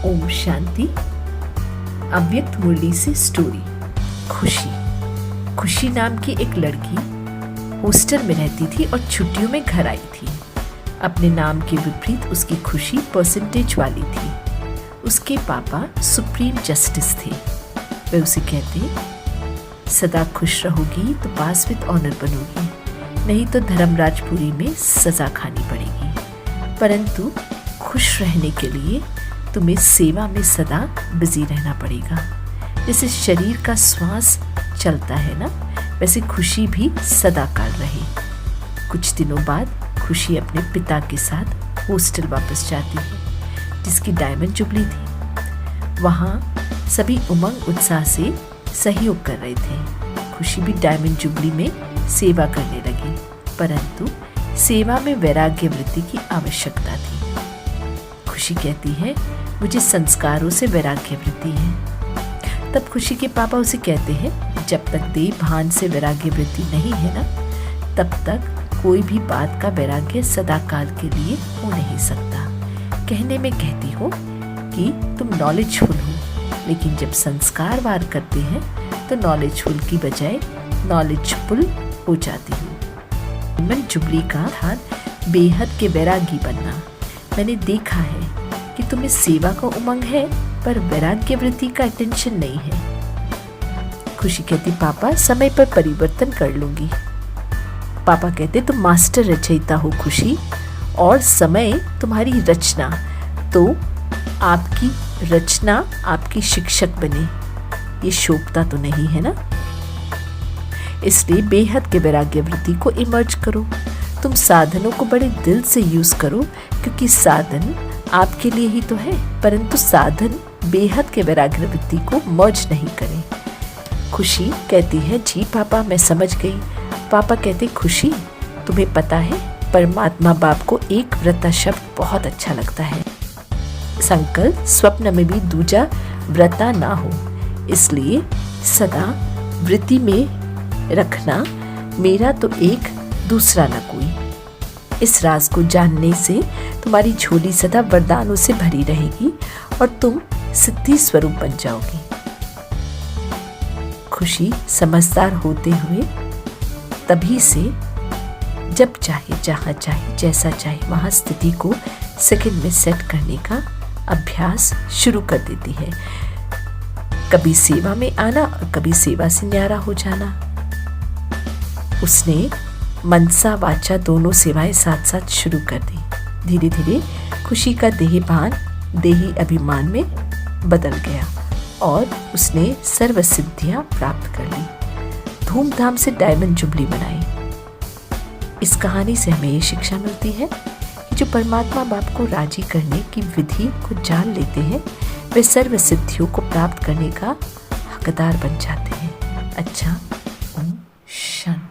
ओम शांति। अव्यक्त मुरली से स्टोरी। खुशी नाम की एक लड़की हॉस्टल में रहती थी और छुट्टियों में घर आई थी। अपने नाम के विपरीत उसकी खुशी परसेंटेज वाली थी। उसके पापा सुप्रीम जस्टिस थे। वे उसे कहते, सदा खुश रहोगी तो पास विद ऑनर बनोगी, नहीं तो धर्मराजपुरी में सजा खानी पड़ेगी। परंतु खुश रहने के लिए तुम्हें सेवा में सदा बिजी रहना पड़ेगा। जैसे शरीर का श्वास चलता है ना, वैसे खुशी भी सदा काल रहे। कुछ दिनों बाद खुशी अपने पिता के साथ हॉस्टल वापस जाती है, जिसकी डायमंड जुबली थी। वहाँ सभी उमंग उत्साह से सहयोग कर रहे थे। खुशी भी डायमंड जुबली में सेवा करने लगी, परंतु सेवा में वैराग्य वृत्ति की आवश्यकता थी। खुशी कहती है, मुझे संस्कारों से वैराग्य वृत्ति है। तब खुशी के पापा उसे कहते हैं, जब तक देह भान से वैराग्य वृत्ति नहीं है ना, तब तक कोई भी बात का वैराग्य सदा काल के लिए हो नहीं सकता। कहने में कहती हो कि तुम नॉलेजफुल हो, लेकिन जब संस्कार वार करते हैं तो नॉलेजफुल की बजाय नॉलेजफुल हो जाती हो। मन जुबली का था बेहद के वैरागी बनना। मैंने देखा है कि तुम्हें सेवा का उमंग है, पर वैराग्य वृत्ति का टेंशन नहीं है। खुशी कहती, पापा समय पर परिवर्तन कर लूंगी। पापा कहते, तुम मास्टर रचयिता हो खुशी, और समय तुम्हारी रचना, तो आपकी रचना आपकी शिक्षक बने, ये शोभता तो नहीं है ना। इसलिए बेहद के वैराग्य वृत्ति को इमर्ज करो। तुम साधनों को बड़े दिल से यूज करो, क्योंकि साधन आपके लिए ही तो है, परंतु साधन बेहद के वैराग्य वृत्ति को मर्ज नहीं करे। खुशी कहती है, जी पापा मैं समझ गई। पापा कहते, खुशी तुम्हें पता है परमात्मा बाप को एक व्रता शब्द बहुत अच्छा लगता है। संकल्प स्वप्न में भी दूजा व्रता ना हो, इसलिए सदा वृत्ति में रखना, मेरा तो एक दूसरा न कोई। इस राज को जानने से तुम्हारी झोली सदा वरदानों से भरी रहेगी और तुम सिद्धि स्वरूप बन जाओगी। खुशी समझदार होते हुए तभी से जब चाहे, जहां चाहे, जैसा चाहे वहां स्थिति को सेकंड में सेट करने का अभ्यास शुरू कर देती है। कभी सेवा में आना और कभी सेवा से न्यारा हो जाना। उसने मनसा वाचा दोनों सेवाएं साथ साथ शुरू कर दी। धीरे धीरे खुशी का देह भान देही अभिमान में बदल गया और उसने सर्व सिद्धियां प्राप्त कर ली। धूमधाम से डायमंड जुबली मनाई। इस कहानी से हमें ये शिक्षा मिलती है कि जो परमात्मा बाप को राजी करने की विधि को जान लेते हैं, वे सर्व सिद्धियों को प्राप्त करने का हकदार बन जाते हैं। अच्छा, ओम शांति।